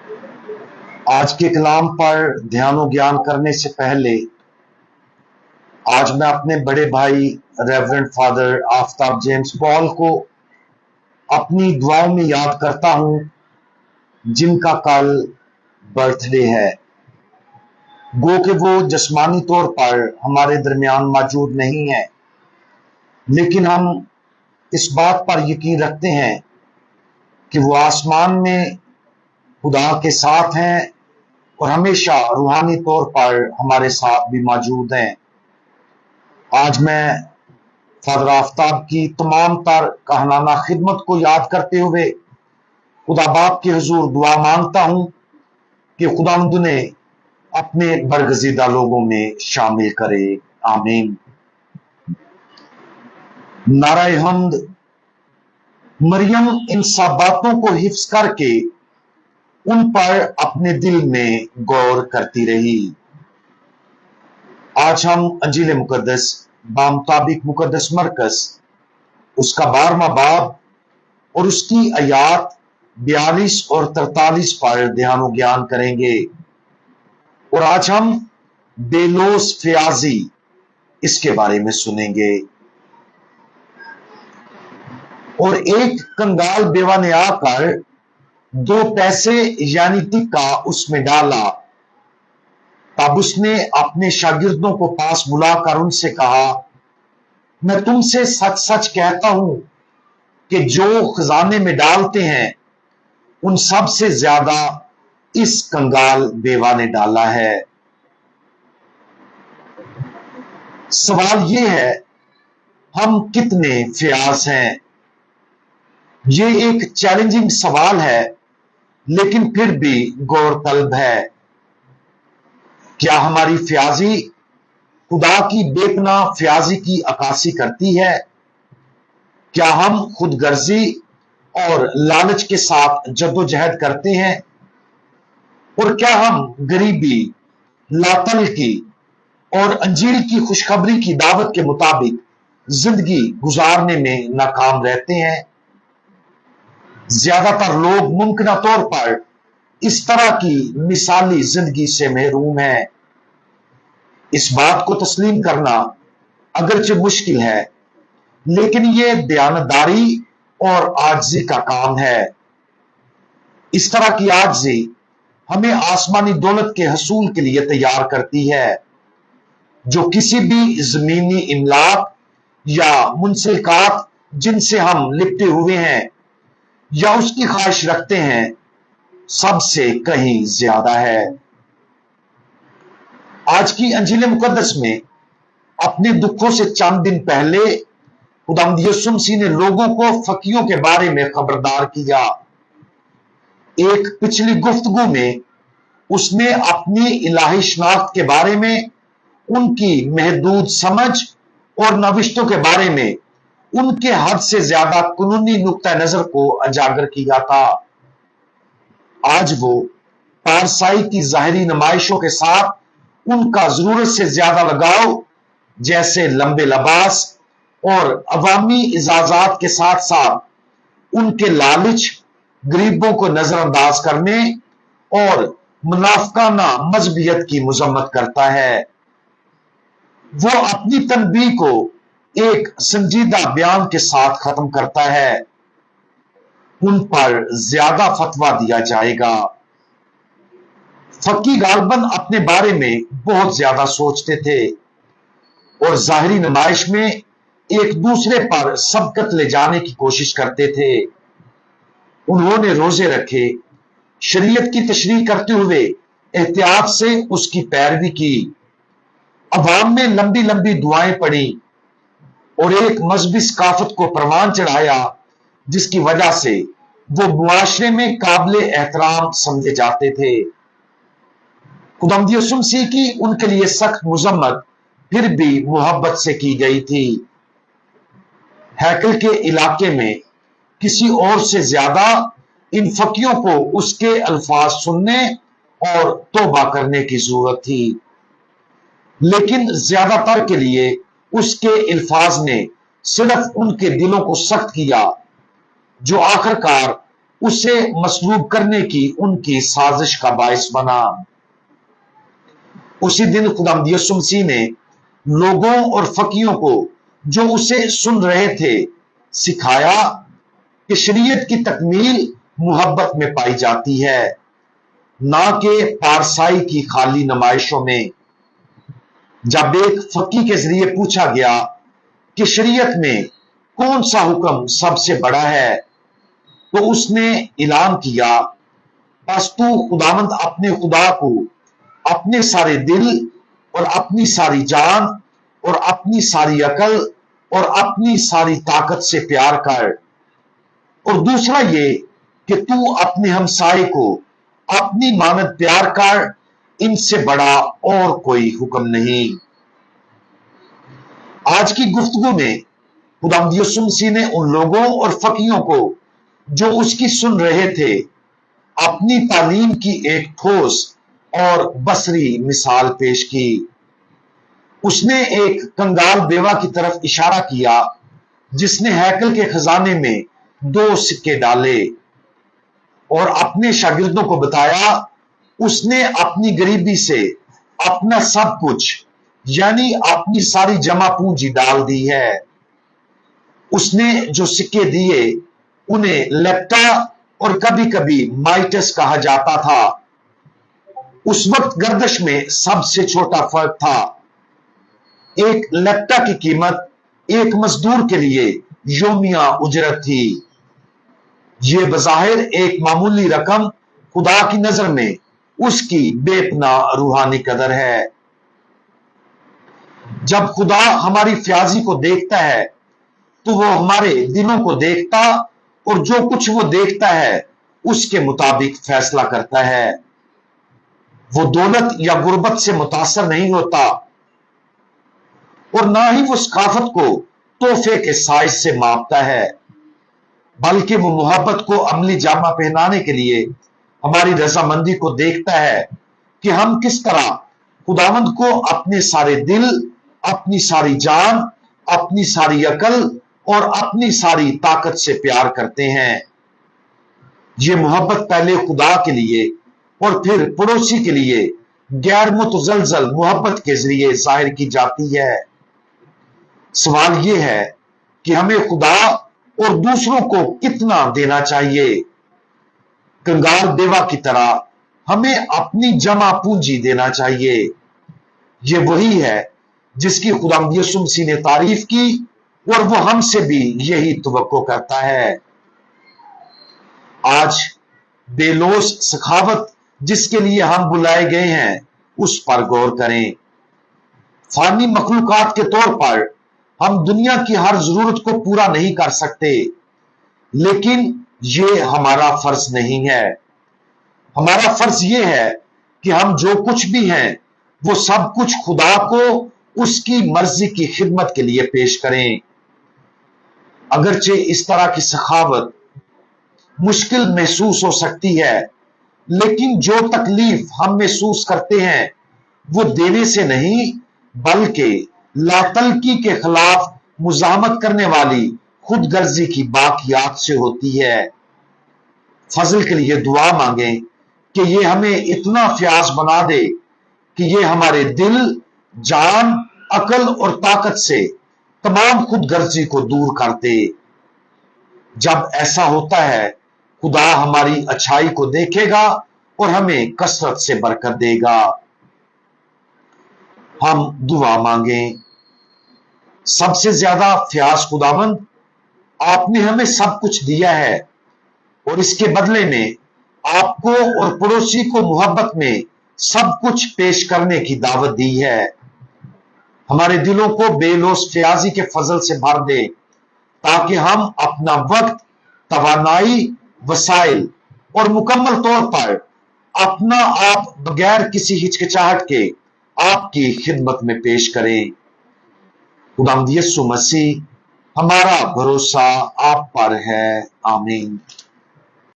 आज के कलाम पर ध्यान و ज्ञान करने से पहले आज मैं अपने बड़े भाई reverend father Aftab James Paul को अपनी दुआओं में याद करता हूं, जिनका कल बर्थडे है। गो कि वो जिस्मानी तौर पर हमारे दरमियान मौजूद नहीं है, लेकिन हम इस बात पर यकीन रखते हैं कि वो आसमान में खुदा के साथ हैं और हमेशा रूहानी तौर पर हमारे साथ भी मौजूद हैं। आज मैं फादर आफ्ताब की तमाम तर कहनाना खिदमत को याद करते हुए खुदा बाप के हुजूर दुआ मांगता हूं कि खुदावंद ने अपने बरगजीदा लोगों में शामिल करे। आमीन। नाराए हम्द। मरियम इन सब बातों को हिफ्ज करके उन पर अपने दिल में गौर करती रही। आज हम अंजील मुकद्दस बामुताबिक मुकद्दस मरकस उसका 12वां बाब और उसकी आयात 42 और 43 पर ध्यान और ज्ञान करेंगे। और आज हम बेलोस फयाजी इसके बारे में सुनेंगे। और एक कंगाल बेवा ने आकर 2 पैसे यानी टिक्का उसमें डाला। तब उसने अपने शागिर्दों को पास बुलाकर उनसे कहा, मैं तुमसे सच सच कहता हूं कि जो खजाने में डालते हैं उन सब से ज्यादा इस कंगाल बेवा ने डाला है। सवाल यह है, हम कितने फयाज हैं? ये एक चैलेंजिंग सवाल है, लेकिन फिर भी गौर तलब है। क्या हमारी फयाजी खुदा की बेपना फयाजी की अक्कासी करती है? क्या हम खुदगर्जी और लालच के साथ जद्दोजहद करते हैं? और क्या हम गरीबी, लातल की और अंजील की खुशखबरी की दावत के मुताबिक जिंदगी गुजारने में नाकाम रहते हैं? ज्यादातर लोग मुमकिन तौर पर इस तरह की मिसाली जिंदगी से महरूम है। इस बात को तस्लीम करना अगरचे मुश्किल है, लेकिन यह दयानतदारी और आजिज़ी का काम है। इस तरह की आजिज़ी हमें आसमानी दौलत के हसूल के लिए तैयार करती है, जो किसी भी जमीनी इमलाक या मुंसलिकात जिनसे हम लिपटे हुए हैं या उसकी ख्वाहिश रखते हैं, सबसे कहीं ज्यादा है। आज की अंजील मुकद्दस में अपने दुखों से चंद दिन पहले खुदावंद यीशु मसीह ने लोगों को फकीयों के बारे में खबरदार किया। एक पिछली गुफ्तगू में उसने अपनी इलाही शनाख्त के बारे में, उनकी महदूद समझ और नविश्तों के बारे में उनके हद से ज्यादा कानूनी नुक्ता नजर को उजागर किया था। आज वो पारसाई की जाहिरी नुमाइशों के साथ उनका जरूरत से ज्यादा लगाव, जैसे लंबे लिबास और अवामी इजाजात के साथ साथ उनके लालच, गरीबों को नजरअंदाज करने और मुनाफकाना मजहबियत की मजम्मत करता है। वो अपनी तनबीह को एक संजीदा बयान के साथ खत्म करता है, उन पर ज्यादा फतवा दिया जाएगा। फकी गालबन अपने बारे में बहुत ज्यादा सोचते थे और जाहिरी नुमाइश में एक दूसरे पर सबकत ले जाने की कोशिश करते थे। उन्होंने रोजे रखे, शरीयत की तशरीह करते हुए एहतियात से उसकी पैरवी की, अवाम में लंबी लंबी दुआएं पड़ी और एक मजहबी सकाफत को परवान चढ़ाया, जिसकी वजह से वो मुआशरे में काबिल एहतराम समझे जाते थे। खुदावंद यीशु मसीह की उनके लिए सख्त मुजम्मत फिर भी मोहब्बत से की गई थी। हैकल के इलाके में किसी और से ज्यादा इन फकियों को उसके अल्फाज सुनने और तौबा करने की जरूरत थी, लेकिन ज्यादातर के लिए उसके अल्फाज ने सिर्फ उनके दिलों को सख्त किया, जो आखिरकार उसे मसलूब करने की उनकी साजिश का बायस बना। उसी दिन खुदावंद यीशु मसीह ने लोगों और फकीयों को जो उसे सुन रहे थे सिखाया कि शरीयत की तकमील मोहब्बत में पाई जाती है, ना कि पारसाई की खाली नुमाइशों में। जब एक फकी के जरिए पूछा गया कि शरीयत में कौन सा हुक्म सबसे बड़ा है, तो उसने ऐलान किया, बस तू खुदावंद अपने खुदा को अपने सारे दिल और अपनी सारी जान और अपनी सारी अकल और अपनी सारी ताकत से प्यार कर, और दूसरा ये कि तू अपने हमसाये को अपनी मानद प्यार कर। इनसे बड़ा और कोई हुक्म नहीं। आज की गुफ्तगू में खुदावंद यीशु मसीह ने उन लोगों और फकीयों को जो उसकी सुन रहे थे अपनी तालीम की एक ठोस और बसरी मिसाल पेश की। उसने एक कंगाल बेवा की तरफ इशारा किया जिसने हैकल के खजाने में 2 सिक्के डाले और अपने शागिर्दों को बताया उसने अपनी गरीबी से अपना सब कुछ यानी अपनी सारी जमा पूंजी डाल दी है। उसने जो सिक्के दिए उन्हें लेप्टा और कभी कभी माइटस कहा जाता था। उस वक्त गर्दश में सबसे छोटा फर्क था। एक लेप्टा की कीमत एक मजदूर के लिए योमिया उजरत थी। यह बज़ाहिर एक मामूली रकम खुदा की नजर में उसकी बेपना रूहानी कदर है। जब खुदा हमारी फ्याजी को देखता है तो वो हमारे दिलों को देखता और जो कुछ वो देखता है उसके मुताबिक फैसला करता है। वो दौलत या गुर्बत से मुतासर नहीं होता और ना ही वो सकाफत को तोहफे के साइज से मापता है, बल्कि वो मोहब्बत को अमली जामा पहनाने के लिए हमारी रजामंदी को देखता है कि हम किस तरह खुदावंद को अपने सारे दिल, अपनी सारी जान, अपनी सारी अकल और अपनी सारी ताकत से प्यार करते हैं। ये मोहब्बत पहले खुदा के लिए और फिर पड़ोसी के लिए गैर मुतजलजल मोहब्बत के जरिए जाहिर की जाती है। सवाल यह है कि हमें खुदा और दूसरों को कितना देना चाहिए। कंगाल बेवा की तरह हमें अपनी जमा पूंजी देना चाहिए। यह वही है जिसकी खुदावंद यीशु मसीह ने तारीफ की और वो हमसे भी यही तवक्को करता है। आज बेलोस सखावत जिसके लिए हम बुलाए गए हैं उस पर गौर करें। फानी मखलूकात के तौर पर हम दुनिया की हर जरूरत को पूरा नहीं कर सकते, लेकिन ये हमारा फर्ज नहीं है। हमारा फर्ज ये है कि हम जो कुछ भी हैं वो सब कुछ खुदा को उसकी मर्जी की खिदमत के लिए पेश करें। अगरचे इस तरह की सखावत मुश्किल महसूस हो सकती है, लेकिन जो तकलीफ हम महसूस करते हैं वो देने से नहीं बल्कि लातलकी के खिलाफ मुजामत करने वाली खुद गर्जी की बाकियात से होती है। फजल के लिए दुआ मांगें कि ये हमें इतना फ्याज बना दे कि ये हमारे दिल, जान, अकल और ताकत से तमाम खुद गर्जी को दूर कर दे। जब ऐसा होता है खुदा हमारी अच्छाई को देखेगा और हमें कसरत से बरकत देगा। हम दुआ मांगें। सबसे ज्यादा फ्याज खुदावंद, आपने हमें सब कुछ दिया है और इसके बदले में आपको और पड़ोसी को मोहब्बत में सब कुछ पेश करने की दावत दी है। हमारे दिलों को बेलोस फ्याजी के फजल से भर दे ताकि हम अपना वक्त, तवानाई, वसाइल और मुकम्मल तौर पर अपना आप बगैर किसी हिचकिचाहट के आपकी खिदमत में पेश करें। खुदावंद यीशु मसीह, हमारा भरोसा आप पर है। आमीन।